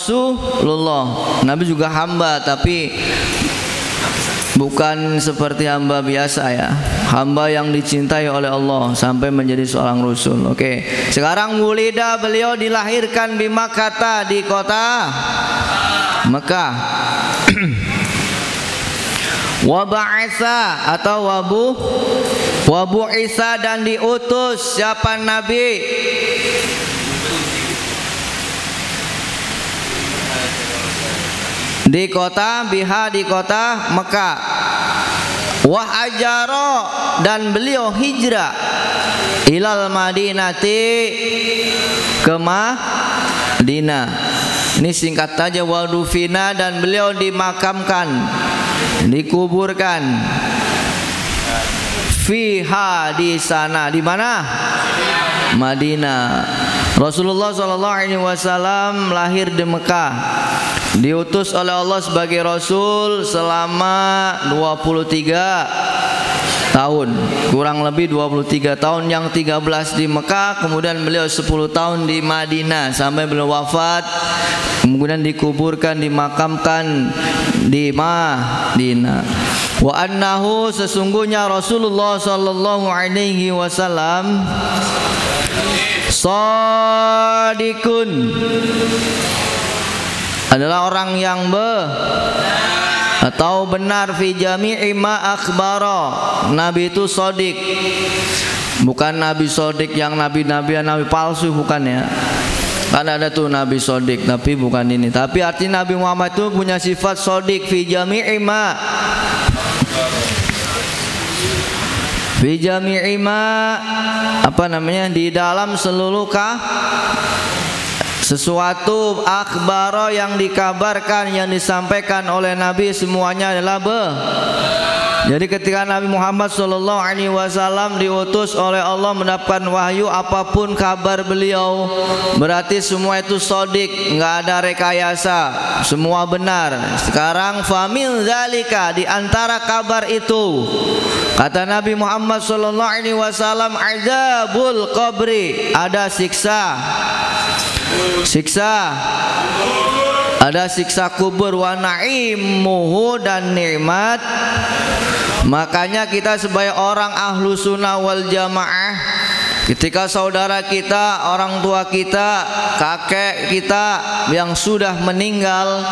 Rasulullah. Nabi juga hamba, tapi bukan seperti hamba biasa ya. Hamba yang dicintai oleh Allah sampai menjadi seorang rasul. Oke. Sekarang wulida, beliau dilahirkan di Makkah, di kota Mekah. Wa ba'atsa atau wabu Isa, dan diutus siapa Nabi? Di kota Biha, di kota Mekah. Wa ajaro, dan beliau hijrah ilal Madinati, ke Madinah. Ini singkat saja. Wa dufina, dan beliau dimakamkan, dikuburkan fiha, di sana. Di mana? Madinah. Rasulullah SAW lahir di Mekah, diutus oleh Allah sebagai Rasul selama 23 tahun, kurang lebih 23 tahun, yang 13 di Mekah, kemudian beliau 10 tahun di Madinah sampai beliau wafat, kemudian dikuburkan, dimakamkan di Madinah. Wa annahu, sesungguhnya Rasulullah sallallahu alaihi wasallam shadiqun, adalah orang yang atau benar fi jami'i ma akhbara. Nabi itu shadiq, bukan nabi shadiq yang nabi palsu, bukan ya. Kan ada tuh nabi shadiq, tapi bukan ini. Tapi artinya Nabi Muhammad itu punya sifat shadiq fi jami'i ma, fi jami'i ma, apa namanya, di dalam seluruh sesuatu akhbaro, yang dikabarkan, yang disampaikan oleh Nabi, semuanya adalah Jadi ketika Nabi Muhammad SAW diutus oleh Allah mendapatkan wahyu, apapun kabar beliau berarti semua itu shadiq, nggak ada rekayasa, semua benar. Sekarang famil zalika, di antara kabar itu kata Nabi Muhammad SAW, azabul qabri, ada siksa, ada siksa kubur, wa na'imuhu, dan nikmat. Makanya kita sebagai orang ahlu sunnah wal jamaah, ketika saudara kita, orang tua kita, kakek kita yang sudah meninggal,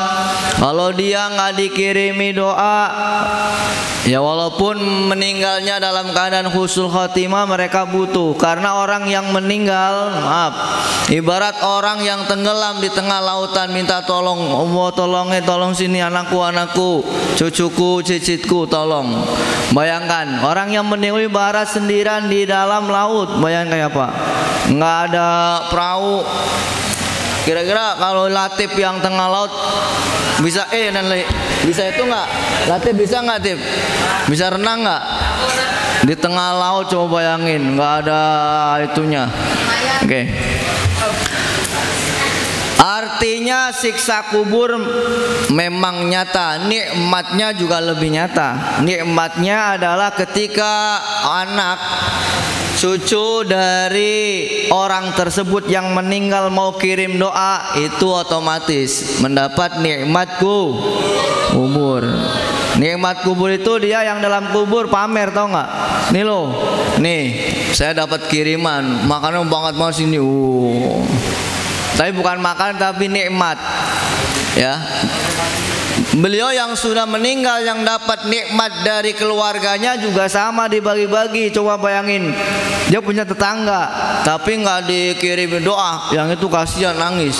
kalau dia nggak dikirimi doa, ya walaupun meninggalnya dalam keadaan husnul khotimah, mereka butuh. Karena orang yang meninggal, maaf, ibarat orang yang tenggelam di tengah lautan, minta tolong, Allah tolong sini anakku, cucuku, cicitku, tolong. Bayangkan orang yang meninggal ibarat sendirian di dalam laut. Bayangkan kayak apa? Nggak ada perahu. Kira-kira kalau Latif yang tengah laut bisa bisa itu nggak? Latif bisa nggak, Tip? Bisa renang nggak? Di tengah laut, coba bayangin, nggak ada itunya. Oke. Artinya siksa kubur memang nyata, nikmatnya juga lebih nyata. Nikmatnya adalah ketika anak cucu dari orang tersebut yang meninggal mau kirim doa, itu otomatis mendapat nikmat kubur. Nikmat kubur itu dia yang dalam kubur pamer, tau nggak? Nih loh, nih saya dapat kiriman, makanan banget mau sini. Tapi bukan makan, tapi nikmat. Ya, beliau yang sudah meninggal yang dapat nikmat dari keluarganya juga sama dibagi-bagi. Coba bayangin, dia punya tetangga tapi nggak dikirim doa, yang itu kasihan, nangis.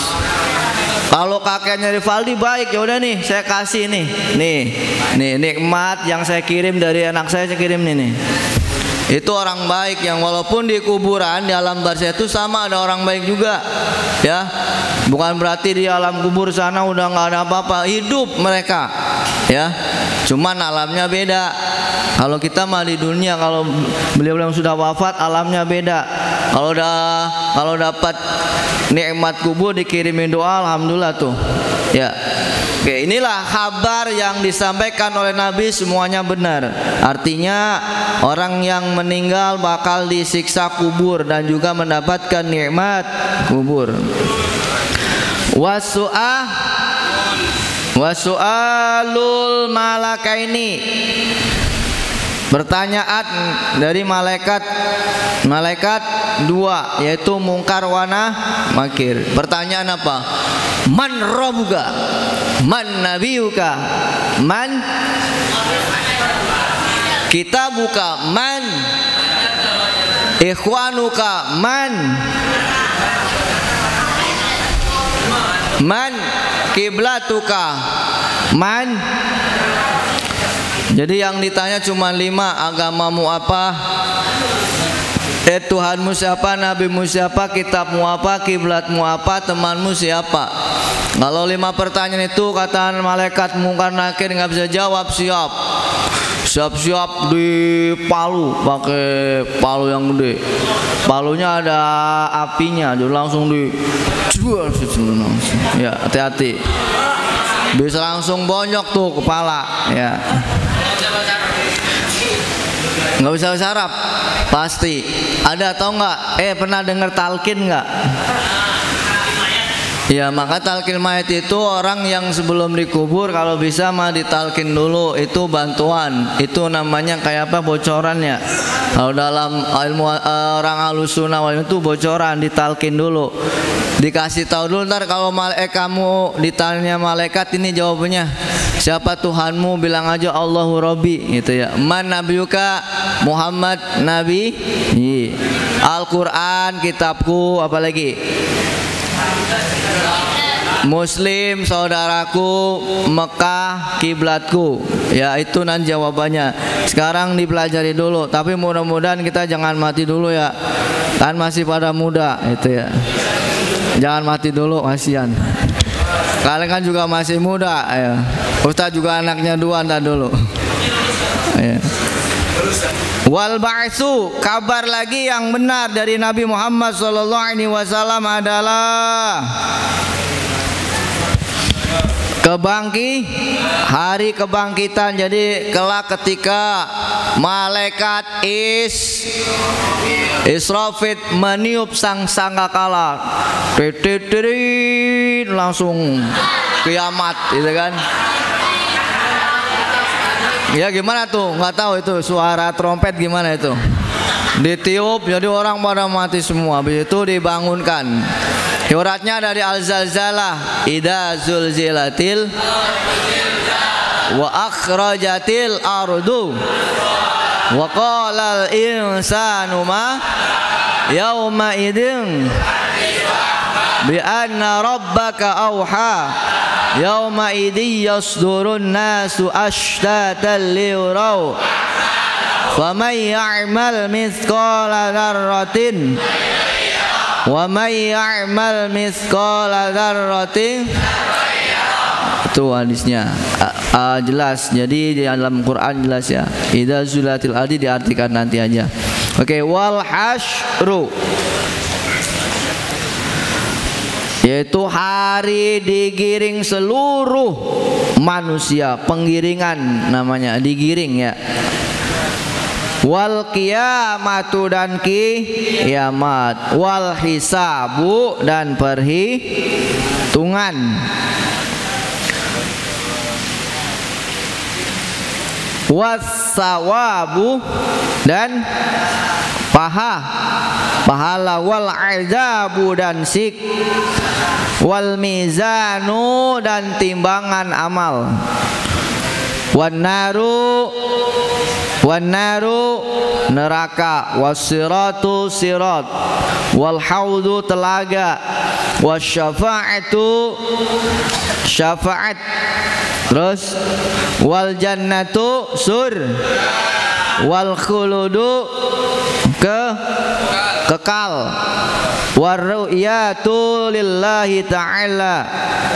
Kalau kakeknya Rivaldi baik, ya udah nih saya kasih nih nikmat yang saya kirim dari anak saya kirim nih. Itu orang baik yang walaupun di kuburan, di alam barzah itu sama ada orang baik juga, ya. Bukan berarti di alam kubur sana udah nggak ada apa-apa, hidup mereka, ya. Cuman alamnya beda. Kalau kita mah di dunia, kalau beliau sudah wafat, alamnya beda. Kalau dapat nikmat kubur dikirimin doa, alhamdulillah tuh, ya. Oke, inilah kabar yang disampaikan oleh Nabi, semuanya benar. Artinya orang yang meninggal bakal disiksa kubur dan juga mendapatkan nikmat kubur. Wasu'alul malakaini, pertanyaan dari malaikat dua, yaitu mungkar wa nakir. Pertanyaan apa? Man rabbuka, man nabiyuka, man kitabuka, man ikhwanuka, man kiblatuka, man. Jadi yang ditanya cuma 5, agamamu apa, Tuhanmu siapa, nabimu siapa, kitabmu apa, kiblatmu apa, temanmu siapa. Kalau 5 pertanyaan itu kata malaikat mungkar nakir nggak bisa jawab, siap-siap di palu, pakai palu yang gede, palunya ada apinya, jadi langsung dijual ya, hati-hati, bisa langsung bonyok tuh kepala ya. Nggak bisa sarap pasti. Ada atau enggak? Pernah dengar talqin enggak? Ya, maka talqin mayat itu orang yang sebelum dikubur kalau bisa mah ditalqin dulu, itu bantuan. Itu namanya kayak apa, bocorannya. Kalau dalam ilmu orang Ahlussunnah wal itu bocoran, ditalqin dulu. Dikasih tahu dulu, ntar kalau kamu ditanya malaikat ini jawabannya siapa Tuhanmu, bilang aja Allahu Rabbi gitu ya. Man nabiyuka, Muhammad nabi, Al-Qur'an kitabku, apalagi Muslim saudaraku, Mekah kiblatku. Ya, itu nanti jawabannya. Sekarang dipelajari dulu, tapi mudah-mudahan kita jangan mati dulu ya. Kan masih pada muda itu ya. Jangan mati dulu, kasihan. Kalian kan juga masih muda ya. Ustaz juga anaknya 2, ntar dulu. Ya. Wal ba'su, kabar lagi yang benar dari Nabi Muhammad SAW adalah hari kebangkitan. Jadi kelak ketika malaikat Israfil meniup sangkakala, langsung kiamat gitu kan. Ya gimana tuh? Nggak tahu itu suara trompet gimana itu. Ditiup jadi orang pada mati semua. Habis itu dibangunkan. Suratnya dari Al-Zalzalah, idza zulzilatil wa akhrajatil ardu wa qala al-insanu ma yauma idzin bi anna rabbaka auha yauma idzi yasdurun nasu ashtatan liyuraw faman ya'mal mithqala dzarratin wa may ya'mal mithqala dzarratin. Itu hadisnya jelas. Jadi di dalam Quran jelas ya. Idza zulatil ardi diartikan nanti aja. Oke, wal hasyru, yaitu hari digiring seluruh manusia, penggiringan namanya, digiring ya. Wal qiyamatu, dan kiamat. Wal hisabu, dan perhitungan. Was sawabu, dan pahala. Wal azabu, dan wal mizanu, dan timbangan amal. Wan naru, neraka. Wasiratu, sirat. Wal haudu, telaga. Wasyafa'atu, syafaat. Terus wal jannatu, wal khuludu, kekal. Warru'yatu lillahi ta'ala,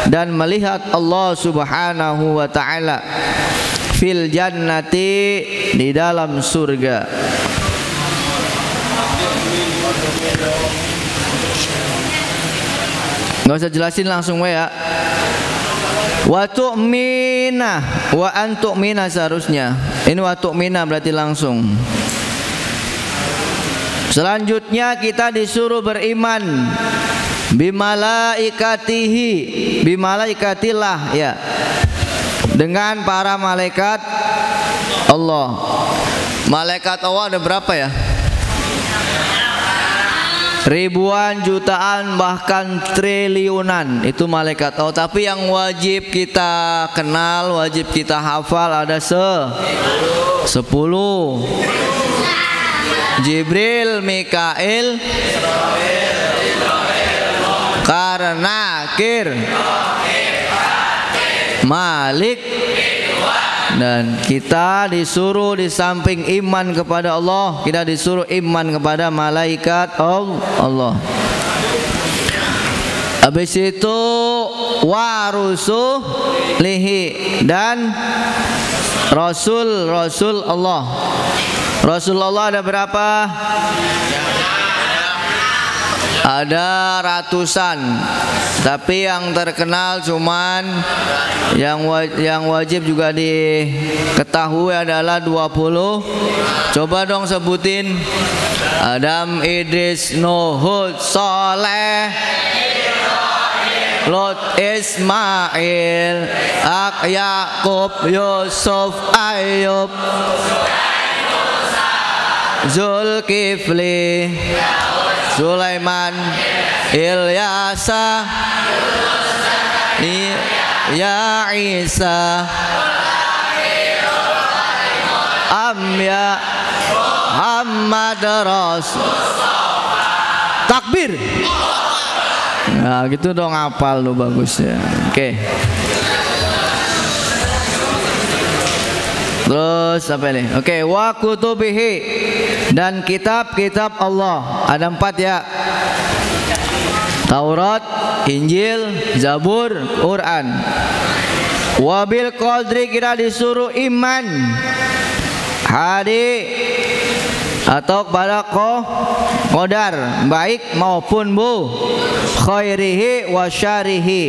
dan melihat Allah subhanahu wa ta'ala. Fil jannati, di dalam surga. Nggak usah jelasin, langsung ya. Wa tu'mina, wa an tu'mina seharusnya. Ini wa tu'mina berarti langsung. Selanjutnya kita disuruh beriman bimalaikatihi, bimalaikatillah ya, dengan para malaikat Allah. Malaikat Allah ada berapa ya? Ribuan, jutaan, bahkan triliunan itu malaikat Allah. Tapi yang wajib kita kenal, wajib kita hafal ada 10. Jibril, Mikail, Karnakir, Malik. Dan kita disuruh di samping iman kepada Allah, kita disuruh iman kepada malaikat Allah. Habis itu warusulihi, dan Rasul Allah. Rasul Allah ada berapa? Ada ratusan, tapi yang terkenal cuman yang wajib juga diketahui adalah 20. Coba dong sebutin. Adam, Idris, Nuh, Hud, Saleh, Lot, Ismail, Yakub, Yusuf, Ayub, Zulkifli, Sulaiman, Ilyasa, ya Isa, Amya, Muhammad Rasul. Takbir. Nah gitu dong, hafal lu, bagus ya. Oke. Terus apa ini? Oke, wa kutubihi, dan kitab-kitab Allah. Ada 4 ya. Taurat, Injil, Zabur, Quran. Wabil qadri, kita disuruh iman hari atau pada qadar, baik maupun bu, khairihi wa syarihi.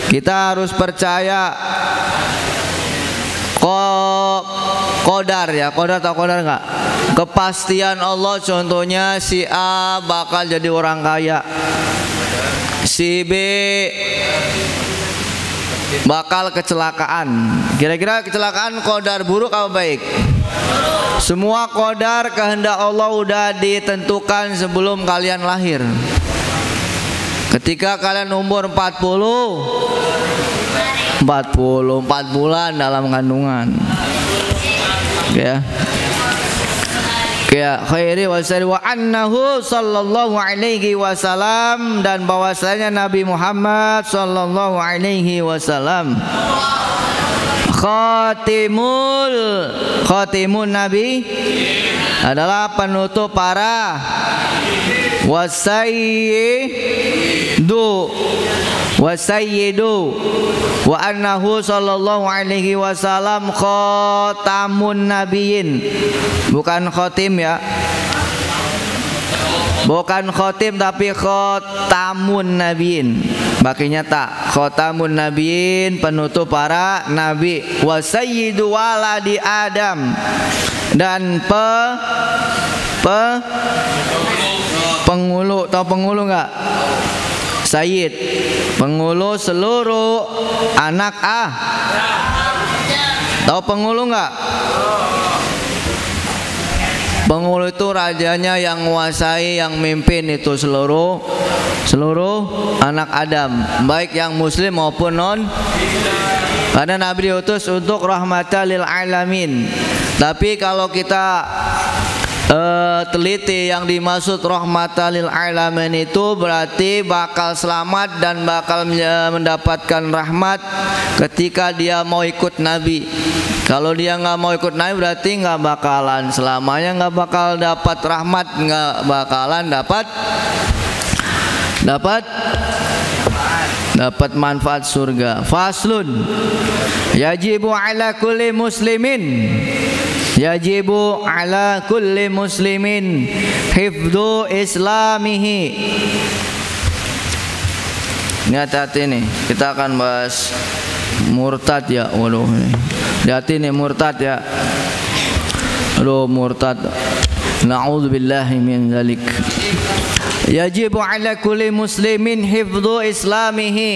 Kita harus percaya qadar ya, qadar atau qadar enggak? Kepastian Allah, contohnya si A bakal jadi orang kaya, si B bakal kecelakaan. Kira-kira kecelakaan qadar buruk apa baik? Semua qadar kehendak Allah udah ditentukan sebelum kalian lahir. Ketika kalian umur 44 bulan dalam kandungan. Ya. Ya, khairi wa annahu sallallahu alaihi wasallam, dan bahwasanya Nabi Muhammad sallallahu alaihi wasallam khatimun nabi adalah penutup para wasayyidu wa annahu sallallahu alaihi wasallam khatamun nabiyyin, bukan khotim ya, bukan khotim tapi khatamun nabiyyin, bakinya tak, khatamun nabiyyin, penutup para nabi, wasayyidu waladi Adam, dan penghulu, tahu penghulu enggak? Sayyid, penghulu seluruh anak tahu penghulu enggak? Penghulu itu rajanya yang menguasai, yang mimpin itu seluruh anak Adam, baik yang muslim maupun non. Karena Nabi diutus untuk rahmatan lil alamin. Tapi kalau kita teliti, yang dimaksud rahmatan lil alamin itu berarti bakal selamat dan bakal mendapatkan rahmat ketika dia mau ikut Nabi. Kalau dia nggak mau ikut Nabi berarti nggak bakalan selamanya, nggak bakal dapat rahmat, nggak bakalan dapat manfaat surga. Faslun, yajibu ala kulli muslimin, yajibu ala kulli muslimin hifdzu islamihi. Ini hati-hati nih, kita akan bahas murtad ya. Waduh, hati nih murtad ya. Aduh, murtad, na'udzubillahi min dzalik. Yajibu ala kulli muslimin hifdzu islamihi.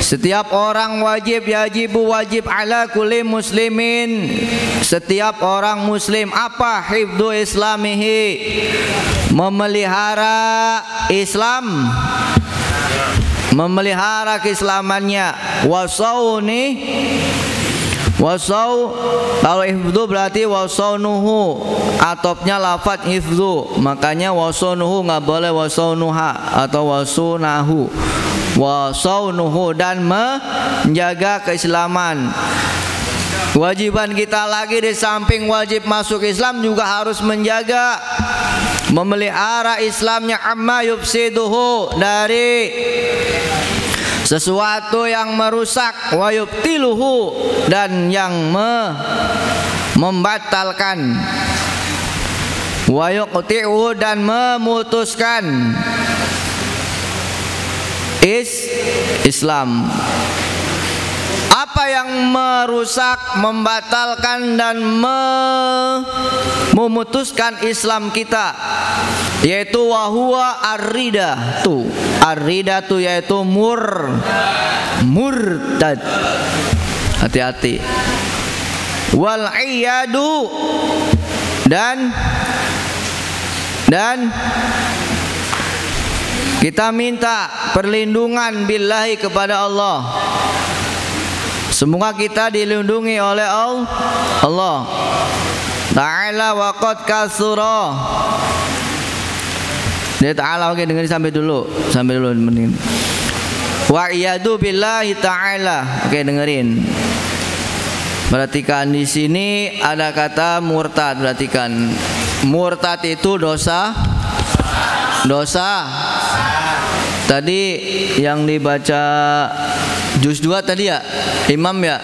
Setiap orang wajib, wajib ala kulli muslimin, setiap orang muslim apa? Hifdzu islamihi, memelihara Islam, memelihara keislamannya. Wasau, kalau hifdzu berarti wasaunuhu, atopnya lafadz hifdzu, makanya wasaunuhu nggak boleh wasaunuha atau wasunahu. Wasaunuhu, dan menjaga keislaman. Kewajiban kita lagi di samping wajib masuk Islam juga harus menjaga, memelihara Islamnya, amma yufsiduhu, dari sesuatu yang merusak, wa yubtiluhu, dan yang membatalkan, wa yuqti'uhu, dan memutuskan Islam. Apa yang merusak, membatalkan, dan memutuskan Islam kita? Yaitu wahwa ar-ridatu. Ar-ridatu yaitu murtad. Hati-hati. Wal iyadu, dan kita minta perlindungan billahi kepada Allah. Semoga kita dilindungi oleh Allah Ta'ala wa qad kasura. Dia Ta'ala, oke, dengerin sampai dulu mending. Wa iyadu billahi ta'ala. Oke, dengerin. Perhatikan di sini ada kata murtad. Perhatikan. Murtad itu dosa. Tadi yang dibaca juz 2 tadi ya, Imam ya.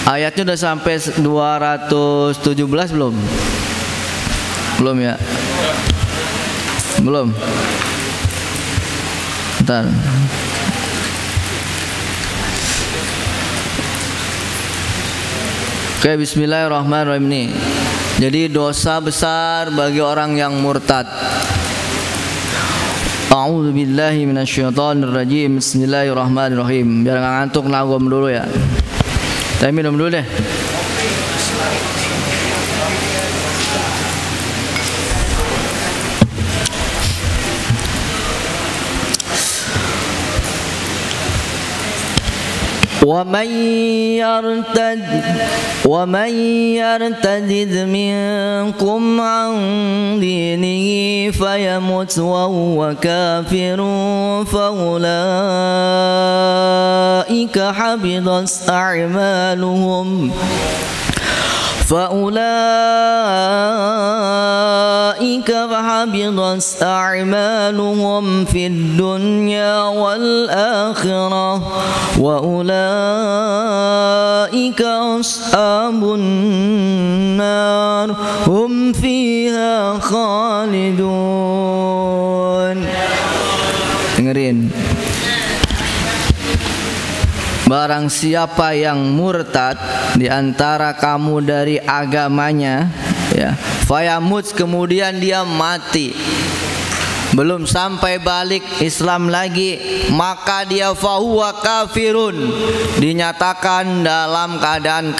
Ayatnya udah sampai 217 belum? Belum ya? Belum. Bentar. Oke, bismillahirrahmanirrahim nih. Jadi dosa besar bagi orang yang murtad. A'udzu billahi minasyaitonir rajim. Bismillahirrahmanirrahim. Biar enggak ngantuk, nagom dulu ya. Saya minum dulu deh. ومن يرتد منكم عن دينه فيمت وهو كافر فأولئك حبطت أعمالهم في الدنيا والآخرة وأولئك أصحاب النار هم فيها خالدون. Dengerin. Barang siapa yang murtad di antara kamu dari agamanya, ya, fayamut, kemudian dia mati, belum sampai balik Islam lagi, maka dia fahuwa kafirun, dinyatakan dalam keadaan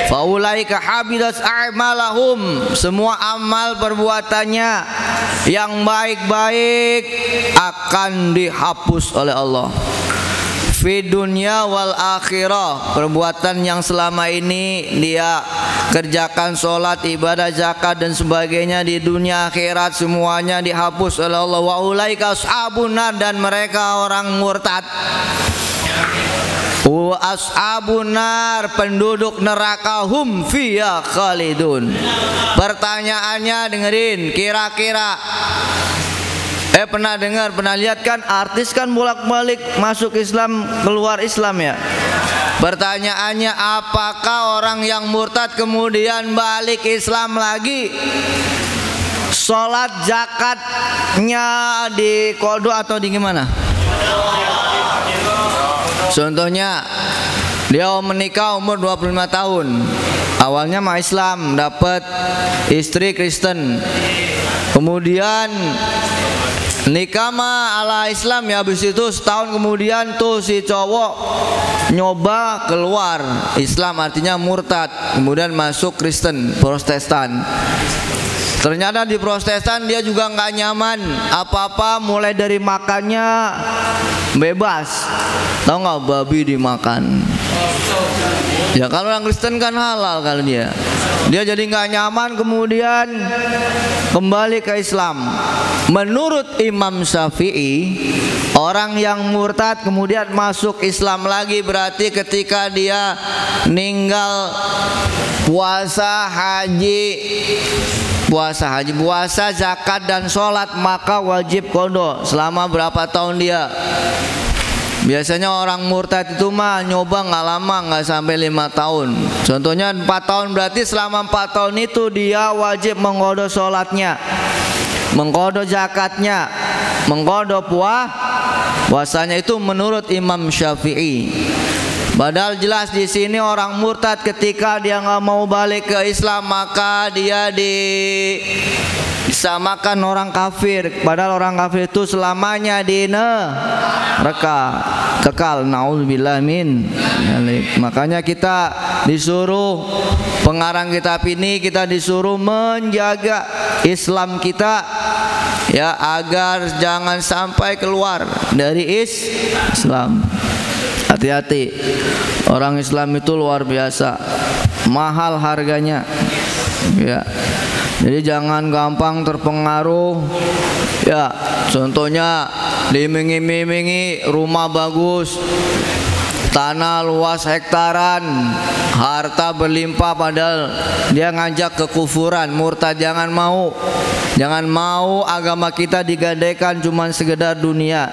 faulaika habidat a'malahum, semua amal perbuatannya yang baik-baik akan dihapus oleh Allah. Fi dunya wal akhirah, perbuatan yang selama ini dia kerjakan, sholat, ibadah, zakat dan sebagainya, di dunia akhirat semuanya dihapus oleh Allah. Wa ulaika ashabun nar, dan mereka orang murtad. Wa ashabun nar, penduduk neraka, hum fiha khalidun. Pertanyaannya, dengerin, kira-kira pernah dengar, pernah lihat kan artis kan bolak-balik masuk Islam, keluar Islam ya. Pertanyaannya, apakah orang yang murtad kemudian balik Islam lagi, sholat zakatnya di kodo atau di gimana? Contohnya, dia menikah umur 25 tahun, awalnya mah Islam, dapat istri Kristen. Kemudian nikah mah ala Islam ya. Habis itu setahun kemudian tuh si cowok nyoba keluar Islam, artinya murtad, kemudian masuk Kristen, Protestan. Ternyata di Protestan dia juga nggak nyaman, apa-apa mulai dari makannya bebas. Tahu nggak, babi dimakan. Ya kalau orang Kristen kan halal kalau dia. Dia jadi nggak nyaman, kemudian kembali ke Islam. Menurut Imam Syafi'i, orang yang murtad kemudian masuk Islam lagi berarti ketika dia ninggal puasa, zakat dan sholat, maka wajib qadha selama berapa tahun dia. Biasanya orang murtad itu mah nyoba nggak lama, nggak sampai 5 tahun. Contohnya 4 tahun, berarti selama 4 tahun itu dia wajib mengqadha sholatnya, mengqadha zakatnya, mengqadha puasanya. Itu menurut Imam Syafi'i. Padahal jelas di sini orang murtad ketika dia nggak mau balik ke Islam, maka dia disamakan orang kafir. Padahal orang kafir itu selamanya di neraka kekal. Nauzubillah min. Makanya kita disuruh, pengarang kitab ini kita disuruh menjaga Islam kita ya, agar jangan sampai keluar dari Islam. Hati-hati, orang Islam itu luar biasa, mahal harganya ya. Jadi jangan gampang terpengaruh ya. Contohnya diiming-imingi rumah bagus, tanah luas hektaran, harta berlimpah, padahal dia ngajak kekufuran, murtad. Jangan mau. Jangan mau agama kita digadaikan cuma sekedar dunia.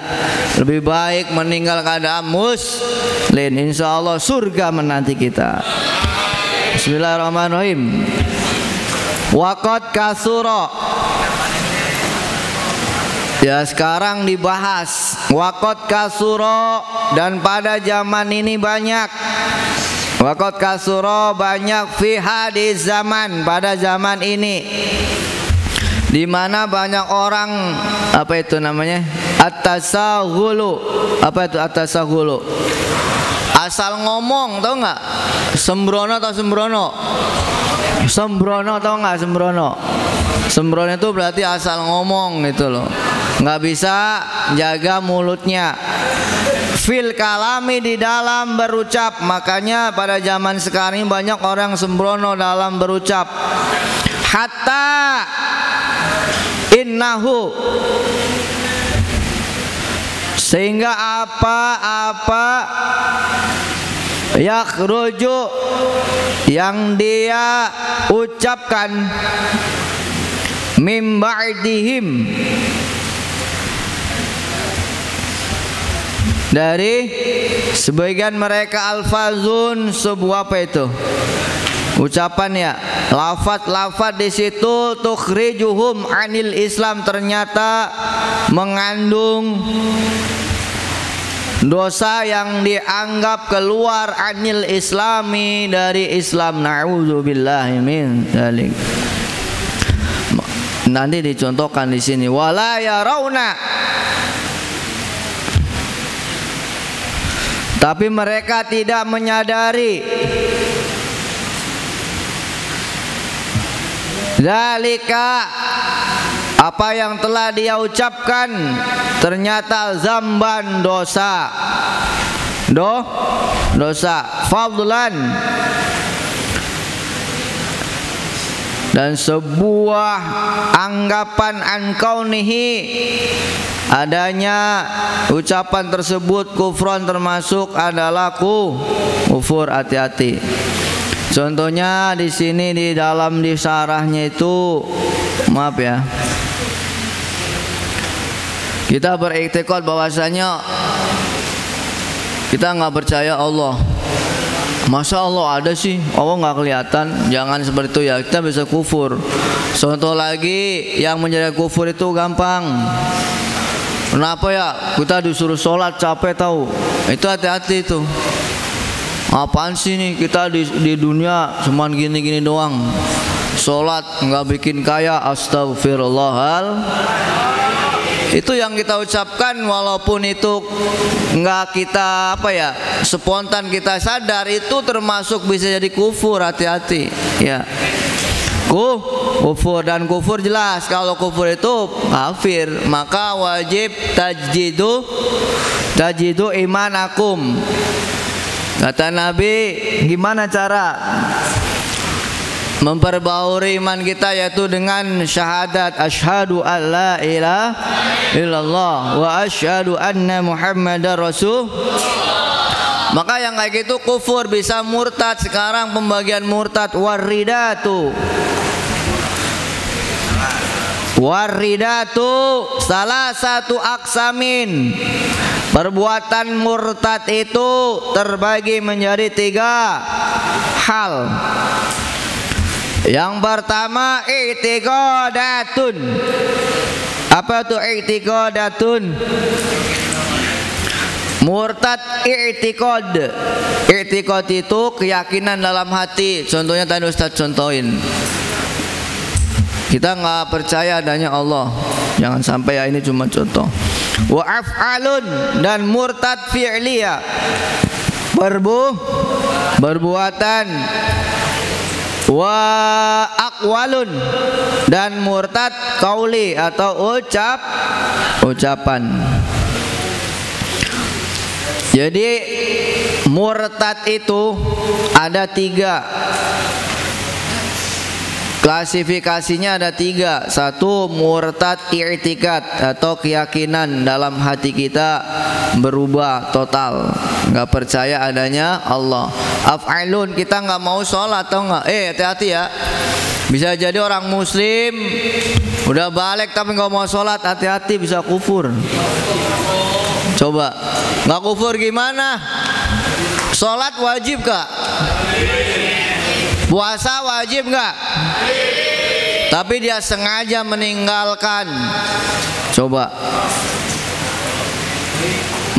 Lebih baik meninggal keadaan muslim. Insya Allah surga menanti kita. Bismillahirrahmanirrahim. Waqad kasura. Ya, sekarang dibahas waqad kasura, dan pada zaman ini banyak. Waqad kasura, banyak fi hadis zaman, pada zaman ini, di mana banyak orang apa itu namanya? At-tasaghulu. Apa itu at-tasaghulu? Asal ngomong, tahu nggak? Sembrono atau sembrono? Sembrono, tahu nggak sembrono? Sembrono itu berarti asal ngomong gitu loh. Nggak bisa jaga mulutnya. Fil kalami, di dalam berucap. Makanya pada zaman sekarang ini banyak orang sembrono dalam berucap. Hatta innahu, sehingga apa-apa yakhruju, yang dia ucapkan, mim ba'dihim, dari sebagian mereka, alfazun, sebuah apa itu? Ucapan ya, lafaz-lafaz di situ tukhrijuhum anil Islam, ternyata mengandung dosa yang dianggap keluar anil Islami, dari Islam. Na'udzubillahi min dzalik. Nanti dicontohkan di sini, wala yarawna, tapi mereka tidak menyadari zalika, apa yang telah dia ucapkan, ternyata zamban, dosa, dosa, fadlan, dan sebuah anggapan an kaunihi, adanya ucapan tersebut kufron, termasuk adalah kufur. Hati-hati. Contohnya di sini di dalam di syarahnya itu, maaf ya, kita beriktikad bahwasanya kita nggak percaya Allah. Masa Allah ada sih? Allah nggak kelihatan. Jangan seperti itu ya, kita bisa kufur. Contoh lagi yang menjadi kufur itu gampang. Kenapa ya? Kita disuruh sholat capek tahu. Itu hati-hati itu. Apaan sih nih, kita di dunia cuman gini-gini doang. sholat nggak bikin kaya, astagfirullahal. Itu yang kita ucapkan walaupun itu nggak kita spontan kita sadar, itu termasuk bisa jadi kufur. Hati-hati ya. Kufur, dan kufur jelas kalau kufur itu kafir, maka wajib tajdidu imanakum. Kata Nabi, gimana cara memperbaharui iman kita, yaitu dengan syahadat asyhadu alla ilaha illallah wa asyhadu anna muhammadar rasul. Maka yang kayak gitu kufur, bisa murtad. Sekarang pembagian murtad, waridatu salah satu aksamin. Perbuatan murtad itu terbagi menjadi 3 hal. Yang pertama i'tiqadatun. Apa itu i'tiqadatun? Murtad i'tiqad. I'tiqad itu keyakinan dalam hati. Contohnya tadi Ustaz contohin. Kita nggak percaya adanya Allah. Jangan sampai ya, ini cuma contoh. Wa af'alun, dan murtad fi'liyah. Perbuatan. Wa aqwalun, dan murtad qauli atau ucapan. Jadi murtad itu ada 3. Klasifikasinya ada 3. 1, murtad i'tikad atau keyakinan dalam hati kita berubah total, nggak percaya adanya Allah. Af'alun, kita nggak mau sholat atau nggak? Hati-hati ya. Bisa jadi orang muslim udah balik tapi nggak mau sholat, hati-hati bisa kufur. Coba, nggak kufur gimana? Sholat wajib gak? Puasa wajib gak? Tapi dia sengaja meninggalkan. Coba,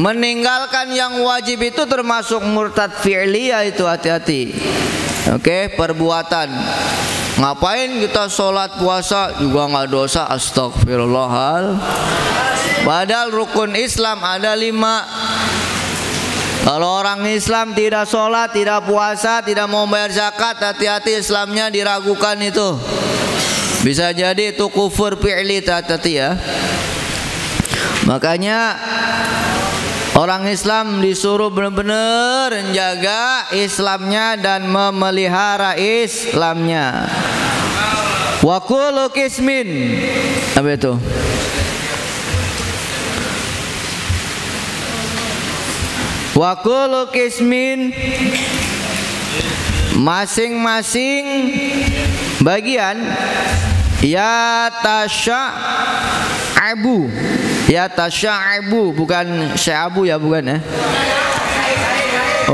meninggalkan yang wajib itu termasuk murtad fi'liyah itu, hati-hati. Oke, perbuatan. Ngapain kita sholat puasa juga nggak dosa, astagfirullahal. Padahal rukun Islam ada 5. Kalau orang Islam tidak sholat, tidak puasa, tidak mau bayar zakat, hati-hati Islamnya diragukan itu. Bisa jadi itu kufur fi'li, hati-hati ya. Makanya orang Islam disuruh benar-benar menjaga Islamnya dan memelihara Islamnya. Wa kullu qismin. Apa itu? Wa kullu qismin, masing-masing bagian, yatasha'abu. Yatasha'abu, bukan sya'abu ya, bukan ya.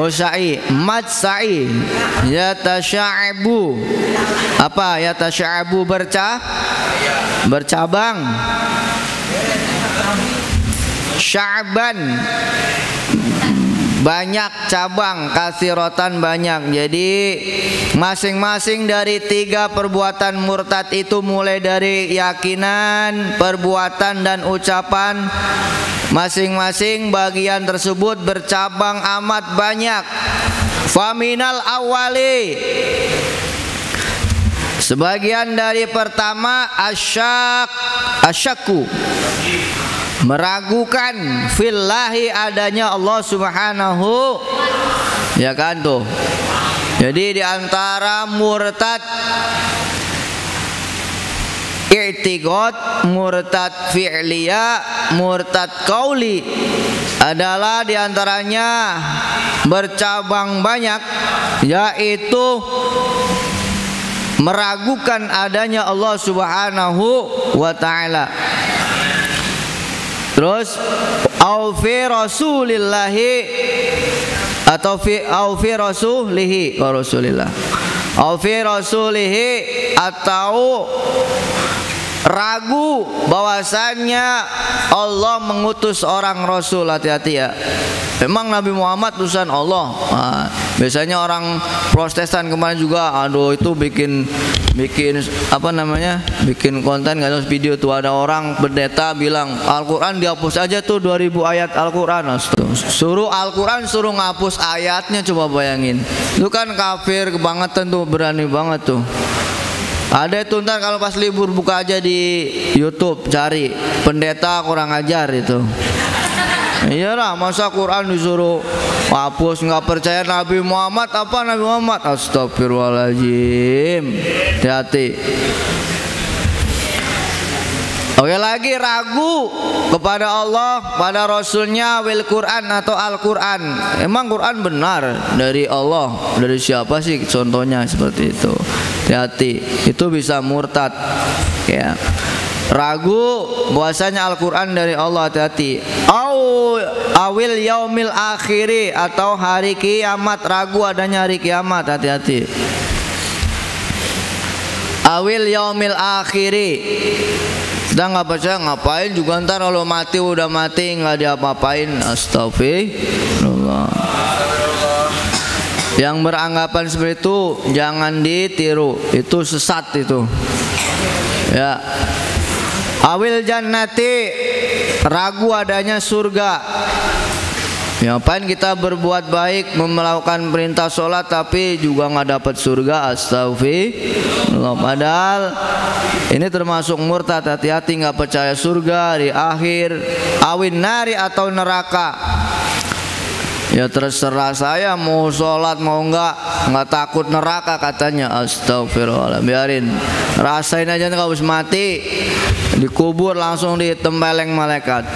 Oh, sa'i, mad sa'i. Yatasha'abu. Apa yatasha'abu? Bercabang. Sya'ban, banyak cabang, kasirotan banyak. Jadi masing-masing dari 3 perbuatan murtad itu, mulai dari keyakinan, perbuatan, dan ucapan, masing-masing bagian tersebut bercabang amat banyak. Faminal awali, sebagian dari pertama, asyaku, meragukan fillahi, adanya Allah subhanahu, ya kan tuh. Jadi diantara murtad i'tiqad, murtad fi'liyah, murtad qauli adalah diantaranya bercabang banyak, yaitu meragukan adanya Allah subhanahu wa ta'ala. Terus au fi rasulillahi, atau fi rasulihi, wa rasulillah. Au fi rasulihi, atau ragu bahwasannya Allah mengutus orang rasul. Hati-hati ya. Memang Nabi Muhammad utusan Allah. Biasanya orang Protestan kemarin juga, aduh itu bikin apa namanya, bikin konten nggak tahu video tuh, ada orang pendeta bilang Al-Quran dihapus aja tuh 2000 ayat Al-Quran. Suruh Al-Quran suruh ngapus ayatnya, coba bayangin. Itu kan kafir kebangetan tuh, berani banget tuh. Ada itu, ntar kalau pas libur buka aja di YouTube, cari pendeta kurang ajar itu. Iyalah, masa Quran disuruh hapus, nggak percaya Nabi Muhammad, apa Nabi Muhammad? Astagfirullahaladzim. Hati-hati. Oke, lagi ragu kepada Allah, pada Rasulnya, wil Quran atau Al-Quran. Emang Quran benar dari Allah, dari siapa sih? Contohnya seperti itu. Hati-hati, itu bisa murtad. Ya, ragu bahwasanya Al-Quran dari Allah, hati-hati. Awil yaumil akhiri, atau hari kiamat, ragu adanya hari kiamat, hati-hati. Awil yaumil akhiri, kita nggak percaya, ngapain juga, ntar kalau mati udah mati nggak diapa-apain. Astagfirullah. Yang beranggapan seperti itu jangan ditiru, itu sesat itu. Ya. Awil jannati, ragu adanya surga. Ya, apain kita berbuat baik, melakukan perintah sholat tapi juga nggak dapat surga. Astagfirullah. Padahal ini termasuk murtad, hati-hati, nggak percaya surga di akhir. Awin nari, atau neraka. Ya terserah saya mau sholat mau nggak takut neraka katanya. Astagfirullah, biarin, rasain aja kalau habis mati dikubur langsung ditempeleng malaikat,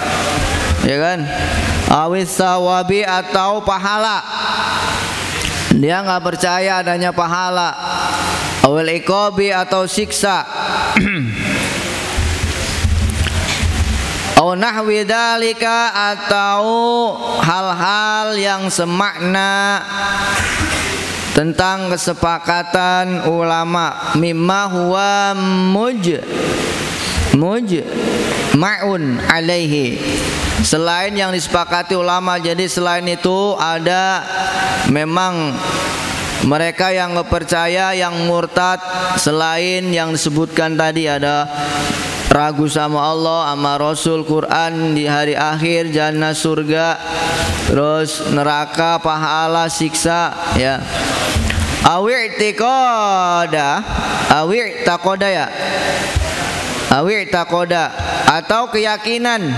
ya kan? Awis sawabi, atau pahala, dia nggak percaya adanya pahala. Awil iqabi, atau siksa. Au nahwi dalika, atau hal-hal yang semakna tentang kesepakatan ulama. Mimma huwa ma'un alaihi, selain yang disepakati ulama. Jadi selain itu ada memang mereka yang nggak percaya, yang murtad, selain yang disebutkan tadi, ada ragu sama Allah, sama Rasul, Quran, di hari akhir, jannah, surga, terus neraka, pahala, siksa, ya. Awi'tiqada, ya. Awi'tiqada, atau keyakinan.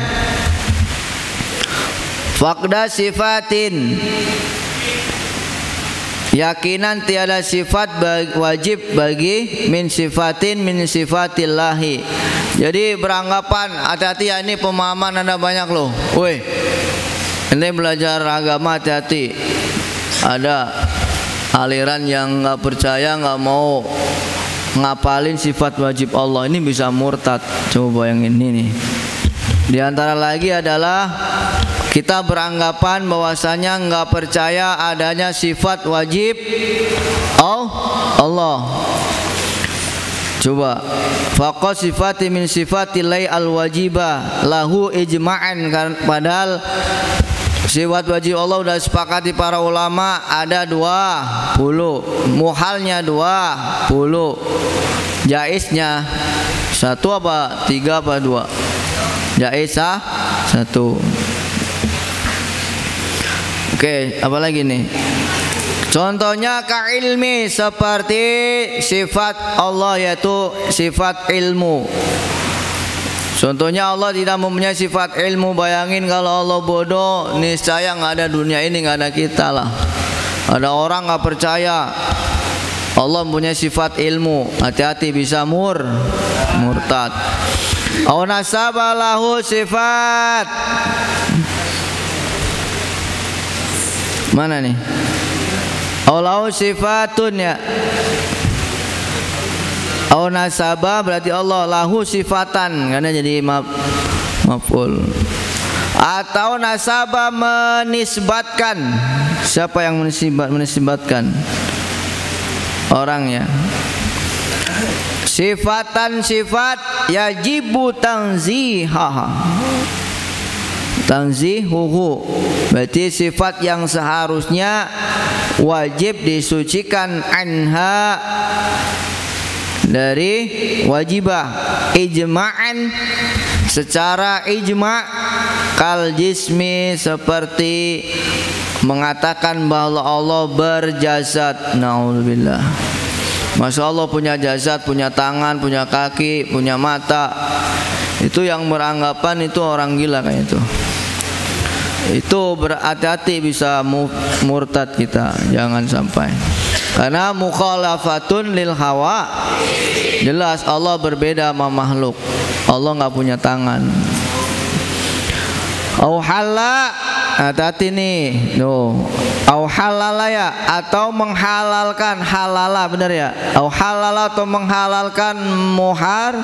Faqda sifatin, yakinan tiada sifat wajib bagi min sifatillahi. Jadi beranggapan, hati-hati ya, ini pemahaman ada banyak loh. Woi, ini belajar agama, hati-hati. Ada aliran yang nggak percaya, nggak mau ngapalin sifat wajib Allah, ini bisa murtad. Coba bayangin ini. Di antara lagi adalah kita beranggapan bahwasanya nggak percaya adanya sifat wajib Allah. Coba, faqad sifati min sifatillahi al-wajibah lahu ijma'an, padahal sifat wajib Allah sudah sepakati para ulama ada 20, muhalnya 20, jaiznya 1 apa 3 apa 2, jaiz 1. Oke, apa lagi nih? Contohnya kailmi, seperti sifat Allah, yaitu sifat ilmu. Contohnya Allah tidak mempunyai sifat ilmu. Bayangin kalau Allah bodoh, niscaya nggak ada dunia ini, nggak ada kita lah. Ada orang nggak percaya Allah mempunyai sifat ilmu, hati-hati, bisa murtad. Au nasaba lahu sifat, mana nih? Allah sifatun, ya. Au nasaba berarti Allah, lahu sifatan, karena jadi maf'ul. Atau nasaba menisbatkan. Siapa yang menisbatkan? Orangnya. Sifatan, sifat yajibu tanzihaha, tanzihuhu, berarti sifat yang seharusnya wajib disucikan anha dari wajibah ijma'an secara ijma' kal jismi seperti mengatakan bahwa Allah berjasad. Naudzubillah. Masya Allah punya jasad, punya tangan, punya kaki, punya mata. Itu yang beranggapan itu orang gila kayak itu. Itu berhati-hati bisa murtad kita, jangan sampai. Karena mukhalafatun lil hawa. Jelas Allah berbeda sama makhluk. Allah nggak punya tangan. Au halal, hati-hati nih. Tuh. Au halala ya, atau menghalalkan, halala benar ya. Au halala atau menghalalkan muhar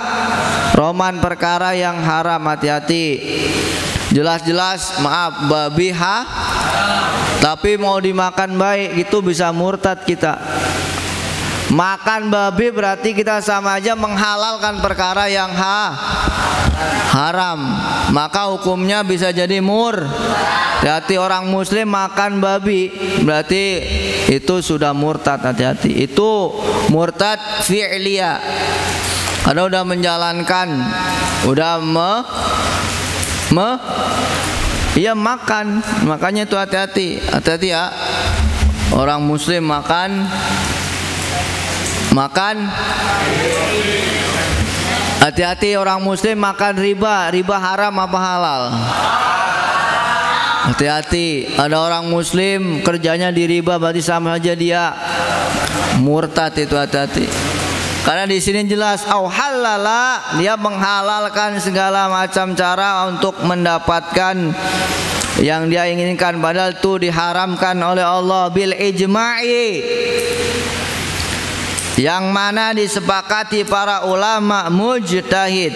roman perkara yang haram, hati-hati. Jelas-jelas maaf babi tapi mau dimakan baik itu bisa murtad kita. Makan babi berarti kita sama aja menghalalkan perkara yang haram, maka hukumnya bisa jadi hati-hati. Orang muslim makan babi berarti itu sudah murtad, hati-hati. Itu murtad fi'liyah, karena udah menjalankan, udah iya makan, makanya itu hati-hati. Hati-hati ya, orang muslim makan hati-hati. Orang muslim makan riba haram apa halal? Hati-hati. Ada orang muslim kerjanya di riba berarti sama aja dia murtad, itu hati-hati. Karena di sini jelas au halala, dia menghalalkan segala macam cara untuk mendapatkan yang dia inginkan, padahal itu diharamkan oleh Allah bil ijma'i, yang mana disepakati para ulama mujtahid.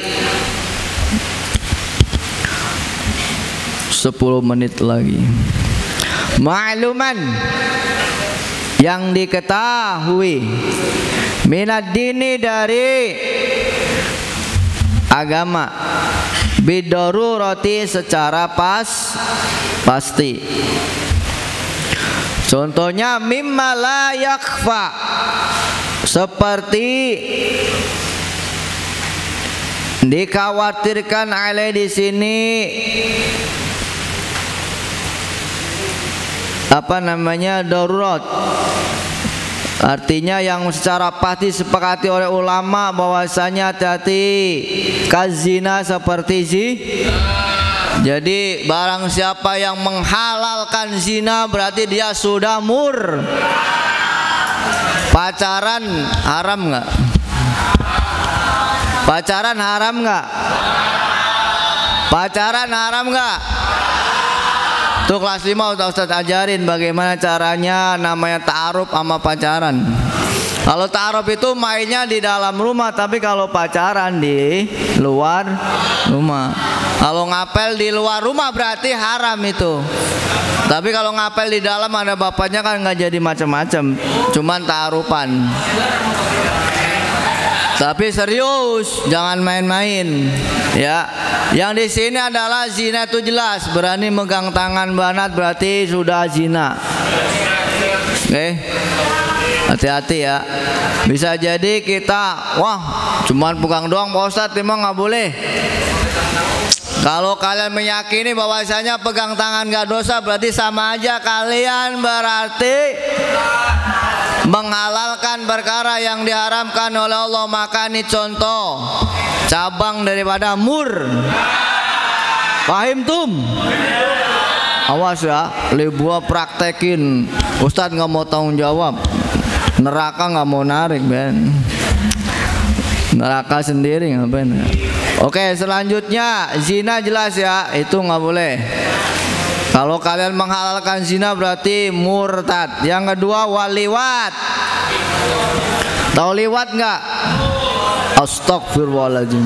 10 menit lagi. Ma'luman, yang diketahui, minad dini, dari agama, bidarurati, secara pasti. Contohnya mimma la yakfa, seperti dikhawatirkan oleh di sini darurat. Artinya yang secara pasti sepakati oleh ulama bahwasanya hati-hati kazina, seperti jadi barang siapa yang menghalalkan zina berarti dia sudah Pacaran haram nggak? Pacaran haram nggak? Pacaran haram nggak? Tuh kelas 5 Ustaz ajarin bagaimana caranya namanya ta'aruf sama pacaran. Kalau ta'aruf itu mainnya di dalam rumah, tapi kalau pacaran di luar rumah. Kalau ngapel di luar rumah berarti haram itu. Tapi kalau ngapel di dalam ada bapaknya kan nggak jadi macam-macam, cuman ta'arufan. Tapi serius, jangan main-main. Ya, yang di sini adalah zina itu jelas. Berani megang tangan banat berarti sudah zina. Oke, hati-hati ya. Bisa jadi kita, wah, cuman pegang doang Pak Ustadz, memang nggak boleh. Kalau kalian meyakini bahwasanya pegang tangan nggak dosa, berarti sama aja kalian berarti menghalalkan perkara yang diharamkan oleh Allah. Maka ini contoh cabang daripada paham tum? Awas ya, gua praktekin. Ustadz nggak mau tanggung jawab, neraka nggak mau narik, Ben. Neraka sendiri ngapain? Oke, selanjutnya zina jelas ya, itu nggak boleh. Kalau kalian menghalalkan zina berarti murtad. Yang kedua waliwat. Tahu liwat nggak? Astagfirullahaladzim.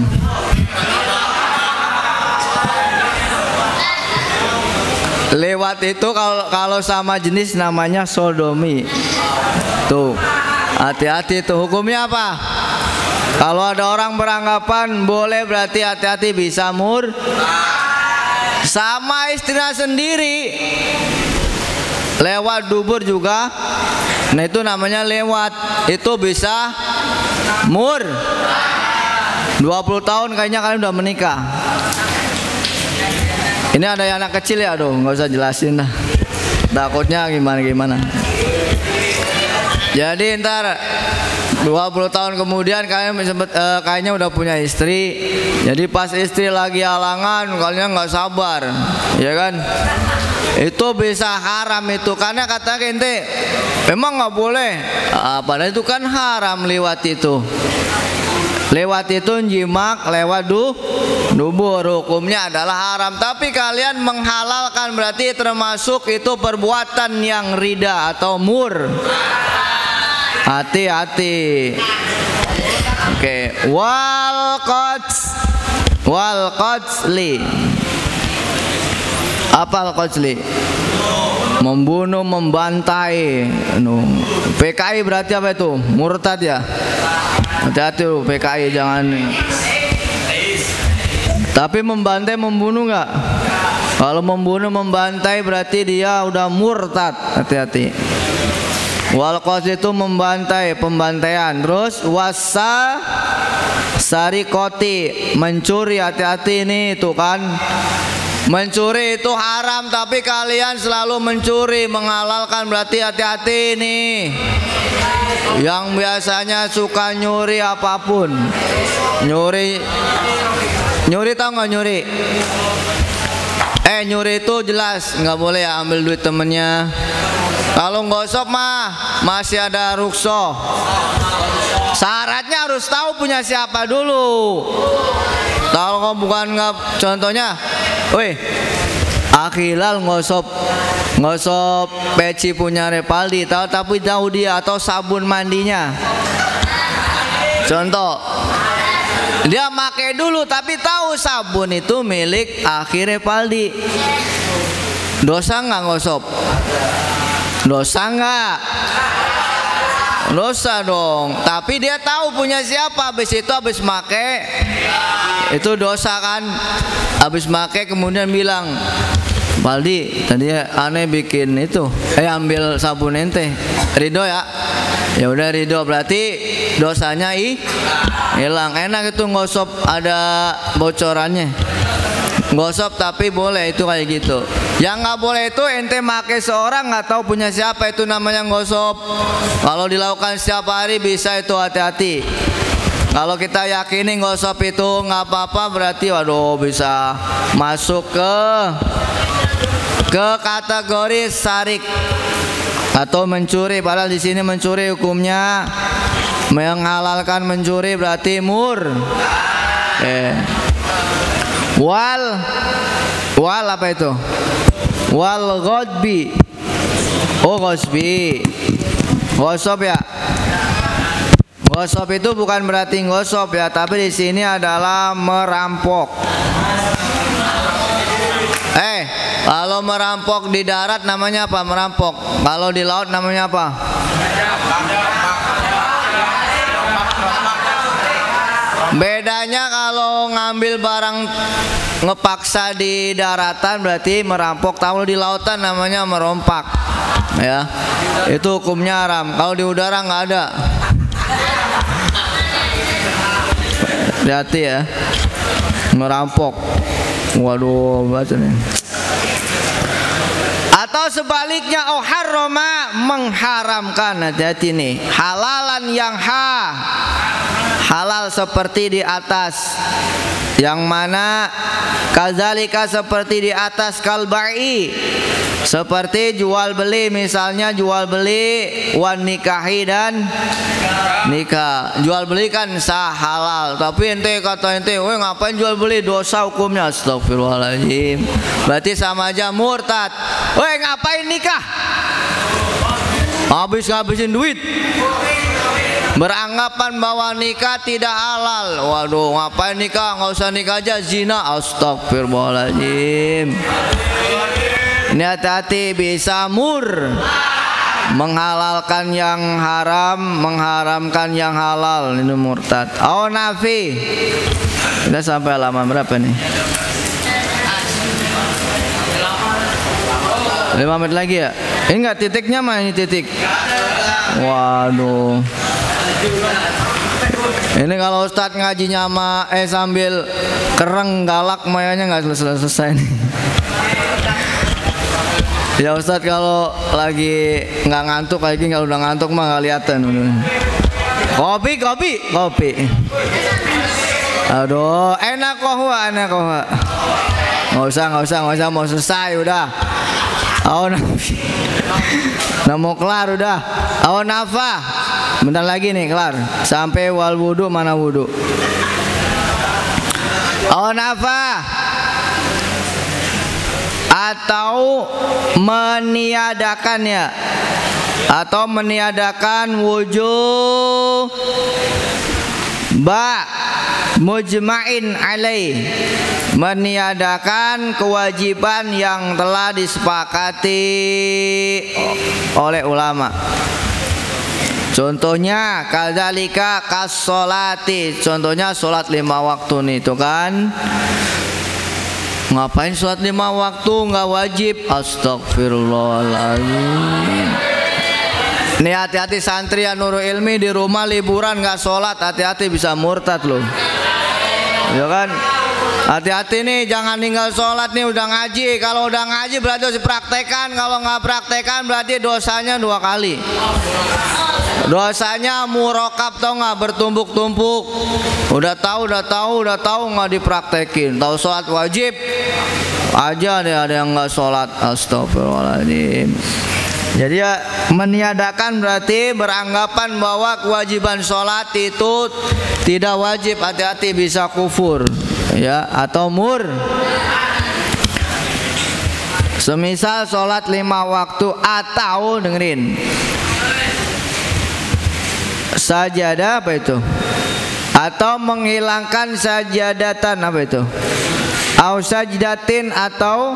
Lewat itu kalau sama jenis namanya sodomi. Tuh, hati-hati tuh. Hukumnya apa? Kalau ada orang beranggapan boleh berarti hati-hati bisa sama istrinya sendiri. Lewat dubur juga Nah itu namanya lewat. Itu bisa mur. 20 tahun kayaknya kalian udah menikah. Ini ada yang anak kecil ya, aduh nggak usah jelasin lah. Takutnya gimana. Jadi ntar 20 tahun kemudian kalian kayaknya udah punya istri. Jadi pas istri lagi halangan kalian nggak sabar, ya kan? Itu bisa haram itu, karena kata ente memang nggak boleh. Padahal itu kan haram lewat itu. Lewat itu jimak lewat dubur, hukumnya adalah haram. Tapi kalian menghalalkan berarti termasuk itu perbuatan yang rida atau mur. Hati-hati. Oke, wal qatsli. Apa al-qatsli? Membunuh, membantai. PKI berarti apa itu? Murtad ya. Hati-hati loh PKI, jangan. Tapi membantai, membunuh nggak? Kalau membunuh, membantai berarti dia udah murtad. Hati-hati. Wal qatl itu membantai, pembantaian. Terus wasa sarikoti, mencuri. Hati-hati ini itu kan. Mencuri itu haram, tapi kalian selalu mencuri, menghalalkan berarti hati-hati nih. Yang biasanya suka nyuri apapun. Nyuri tahu nggak nyuri? Nyuri itu jelas nggak boleh ya, ambil duit temennya. Kalau gosok mah masih ada rukso. Syaratnya harus tahu punya siapa dulu. Kalau bukan nggak, contohnya, Akhilal ngosop peci punya Repaldi, tapi tahu dia, atau sabun mandinya. Contoh, dia pakai dulu tapi tahu sabun itu milik Akhi Repaldi. Dosa nggak ngosop? Dosa nggak? Dosa dong. Tapi dia tahu punya siapa, habis itu habis make itu dosa kan. Habis make kemudian bilang, Paldi tadi aneh bikin itu, ambil sabun ente. Ridho ya? Ya udah ridho, berarti dosanya hilang. Enak itu ngosop ada bocorannya. Gosop tapi boleh itu kayak gitu. Yang nggak boleh itu ente make seorang nggak tahu punya siapa, itu namanya gosop. Kalau dilakukan setiap hari bisa itu, hati-hati. Kalau kita yakini gosop itu nggak apa-apa, berarti waduh bisa masuk ke kategori sarik atau mencuri. Padahal di sini mencuri hukumnya menghalalkan mencuri, berarti mur. Wal apa itu? Wal ghadbi. Oh ghasbi. Gosop ya. Gosop itu bukan berarti gosop ya, tapi di sini adalah merampok. Kalau merampok di darat namanya apa? Merampok. Kalau di laut namanya apa? Bedanya kalau ngambil barang ngepaksa di daratan berarti merampok. Kalau di lautan namanya merompak. Ya, itu hukumnya haram. Kalau di udara nggak ada. Hati-hati ya, merampok. Waduh, baca nih. Atau sebaliknya, harroma, mengharamkan. Hati-hati nih, halalan yang halal seperti di atas, yang mana kazalika seperti di atas, kalbai, seperti jual beli. Misalnya jual beli, wan nikahi, dan nikah. Jual beli kan sah, halal. Tapi ente kata ente, ngapain jual beli, dosa hukumnya. Astagfirullahaladzim. Berarti sama aja murtad. Ngapain nikah? Ngabisin duit. Beranggapan bahwa nikah tidak halal. Waduh, ngapain nikah? Nggak usah nikah aja, zina. Astagfirullahaladzim. Ini hati-hati, bisa mur. Menghalalkan yang haram, mengharamkan yang halal. Ini murtad. Nafi. Kita sampai halaman berapa nih? 5 menit lagi ya? Ini enggak titiknya mah, ini titik. Waduh. Ini kalau Ustadz ngajinya sambil kereng galak mayanya nggak selesai nih. Ya Ustadz kalau lagi nggak ngantuk kayak gini, kalau udah ngantuk mah nggak kelihatan. Kopi. Aduh, enak kohwa. Nggak usah, mau selesai udah. Nah mau kelar udah. Nafa. Bentar lagi nih kelar. Sampai wal wudu, mana wudu? Nafa. Atau meniadakannya, atau meniadakan wujud mujma'in alaih, meniadakan kewajiban yang telah disepakati oleh ulama. Contohnya kadzalika kas-sholati, contohnya sholat 5 waktu nih itu kan. Ngapain sholat 5 waktu nggak wajib? Astagfirullahaladzim. Nih hati-hati santri yang Nurul Ilmi di rumah liburan nggak sholat, hati-hati bisa murtad loh. Ya kan? Hati-hati nih, jangan tinggal sholat nih udah ngaji. Kalau udah ngaji berarti harus dipraktekan. Kalau nggak praktekan berarti dosanya 2 kali. Dosanya murokab, tau nggak, bertumpuk-tumpuk. Udah tahu nggak dipraktekin. Tahu sholat wajib aja deh ada yang nggak sholat. Astagfirullahaladzim. Jadi ya meniadakan berarti beranggapan bahwa kewajiban sholat itu tidak wajib. Hati-hati bisa kufur ya, atau semisal sholat 5 waktu atau dengerin sajadah, apa itu? Atau menghilangkan sajadatan, apa itu? Au sajdatin, atau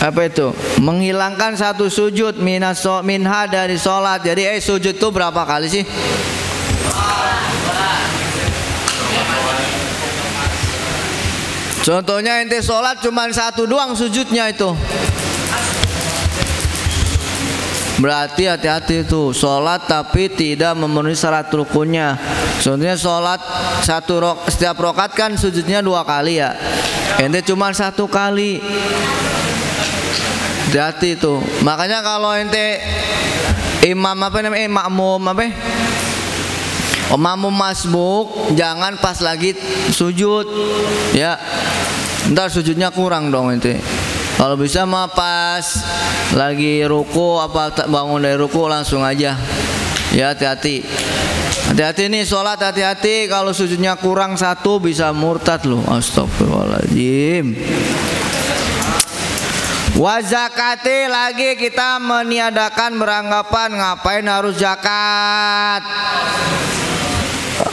apa itu? Menghilangkan satu sujud minha dari sholat. Jadi sujud itu berapa kali sih? Contohnya ente sholat cuma 1 doang sujudnya itu. Berarti hati-hati itu sholat tapi tidak memenuhi syarat rukunnya. Contohnya sholat setiap rokat kan sujudnya 2 kali ya. Ente cuma 1 kali. Hati-hati itu. Makanya kalau ente imam makmum makmum masbuk, jangan pas lagi sujud ya. Ntar sujudnya kurang dong ente. Kalau bisa mah pas lagi ruku apa bangun dari ruku langsung aja. Ya hati-hati. Hati-hati nih sholat, hati-hati kalau sujudnya kurang 1 bisa murtad loh. Astagfirullahaladzim. Wa zakati, lagi kita meniadakan beranggapan ngapain harus zakat.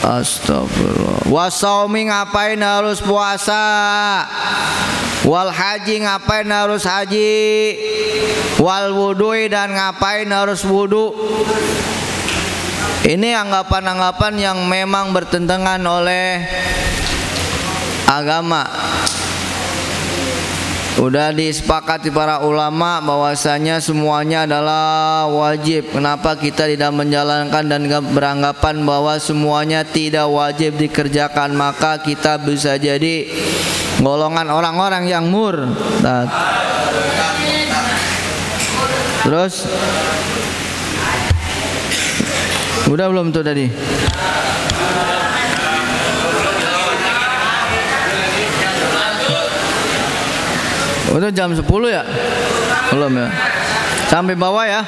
Astagfirullah. Wa shaumi, ngapain harus puasa. Wal haji, ngapain harus haji. Wal wudui, dan ngapain harus wudu. Ini anggapan-anggapan yang memang bertentangan oleh agama. Udah disepakati para ulama bahwasanya semuanya adalah wajib. Kenapa kita tidak menjalankan dan beranggapan bahwa semuanya tidak wajib dikerjakan? Maka kita bisa jadi golongan orang-orang yang murtad. Terus udah belum tuh tadi? Udah jam 10 ya? Belum ya? Sampai bawah ya?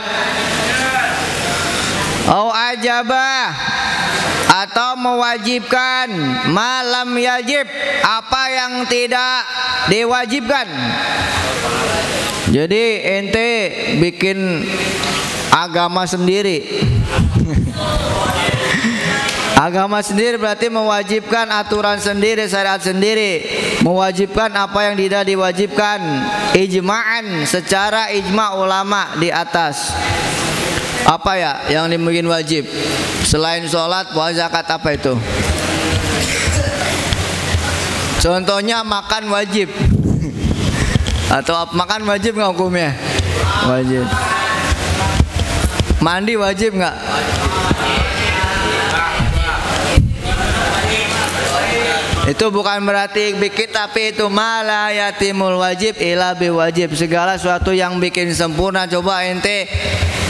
Au ajabah, atau mewajibkan malam yajib, apa yang tidak diwajibkan. Jadi ente bikin agama sendiri. Agama sendiri berarti mewajibkan aturan sendiri, syariat sendiri, mewajibkan apa yang tidak diwajibkan, ijma'an, secara ijma' ulama di atas. Apa ya yang dimungkin wajib selain sholat, puasa, zakat, apa itu? Contohnya makan wajib. Atau makan wajib nggak hukumnya? Wajib. Mandi wajib nggak? Itu bukan berarti bikin, tapi itu malah yatimul wajib ila biwajib. Segala sesuatu yang bikin sempurna. Coba ente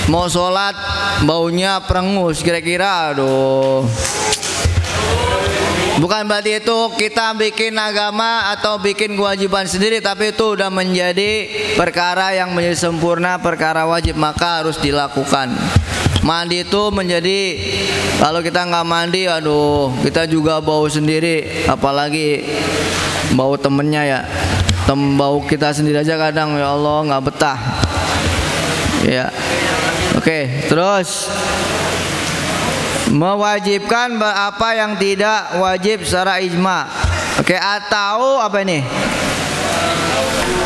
mau sholat baunya perengus, kira-kira aduh. Bukan berarti itu kita bikin agama atau bikin kewajiban sendiri, tapi itu udah menjadi perkara yang menjadi sempurna, perkara wajib, maka harus dilakukan. Mandi itu menjadi, kalau kita nggak mandi, aduh, kita juga bau sendiri, apalagi bau temennya ya. Bau kita sendiri aja kadang, ya Allah, nggak betah. Ya, oke, terus mewajibkan apa yang tidak wajib secara ijma. Oke, atau apa ini?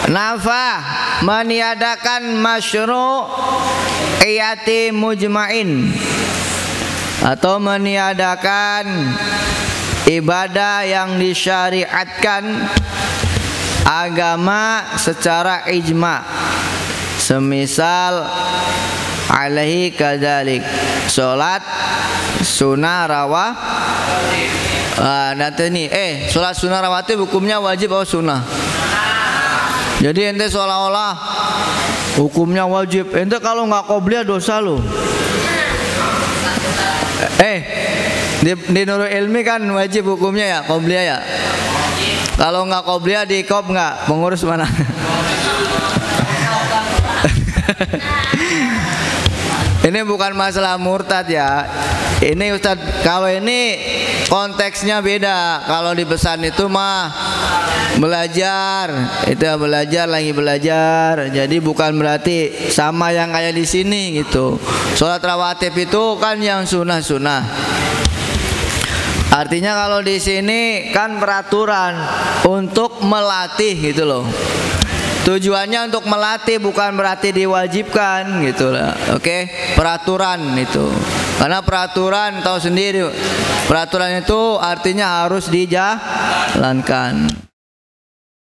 Nafah, meniadakan masyru'iyati mujma'in, atau meniadakan ibadah yang disyariatkan agama secara ijma. Semisal alaihi kadzalik, salat sunnah rawah. Nanti nih, salat sunnah rawatib hukumnya wajib atau sunnah? Jadi ente seolah-olah hukumnya wajib. Ente kalau nggak qobliyah dosa lo. Di Nurul Ilmi kan wajib hukumnya ya, qobliyah ya. Kalau nggak qobliyah di qop nggak, pengurus mana? Ini bukan masalah murtad ya. Ini Ustaz, kalau ini konteksnya beda. Kalau di pesan itu mah belajar, itu belajar lagi belajar. Jadi bukan berarti sama yang kayak di sini gitu. Sholat rawatib itu kan yang sunnah-sunnah. Artinya kalau di sini kan peraturan untuk melatih gitu loh. Tujuannya untuk melatih, bukan berarti diwajibkan gitu lah. Oke, peraturan itu. Karena peraturan tahu sendiri, peraturan itu artinya harus dijalankan.